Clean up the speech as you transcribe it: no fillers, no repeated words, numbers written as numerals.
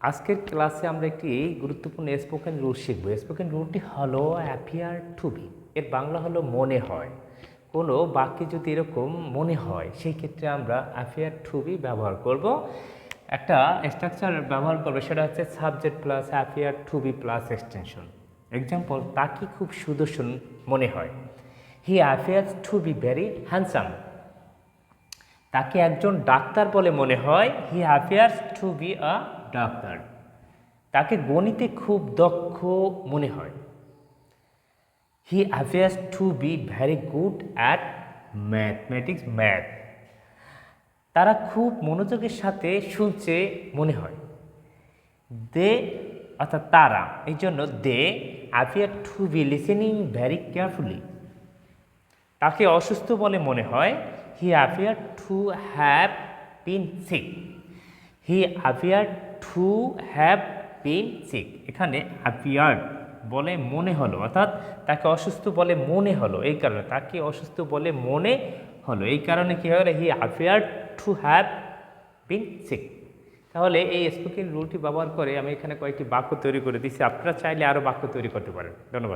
আজকের ক্লাসে আমরা একটি গুরুত্বপূর্ণ স্পোকেন রুল শিখব। স্পোকেন রুলটি হলো অ্যাপিয়ার টু বি, এর বাংলা হলো মনে হয়। কোনো বাক্যে যদি এরকম মনে হয় সেই ক্ষেত্রে আমরা অ্যাপিয়ার টু বি ব্যবহার করব। একটা স্ট্রাকচার ব্যবহার করবো, সেটা হচ্ছে subject plus appear to be plus extension. Example, তাকে খুব সুদর্শন মনে হয়। He appears to be very handsome. তাকে একজন ডাক্তার বলে মনে হয়। He appears to be a doctor. তাকে গণিতে খুব দক্ষ মনে হয়। He appears to be very good at math. তারা খুব মনোযোগের সাথে শুনছে মনে হয়। দে অর্থাৎ তারা, এই জন্য they appear to be listening very carefully. তাকে অসুস্থ বলে মনে হয়। He appear to have been sick. He appear to have been sick. এখানে অ্যাপিয়ার বলে মনে হলো, অর্থাৎ তাকে অসুস্থ বলে মনে হলো, এই কারণে তাকে অসুস্থ বলে মনে হলো, এই কারণে কী হবে, he appear to have been sick. তাহলে এই স্পোকেন রুলটি ব্যবহার করে আমি এখানে কয়েকটি বাক্য তৈরি করে দিচ্ছি। আপনারা চাইলে আরও বাক্য তৈরি করতে পারেন। ধন্যবাদ।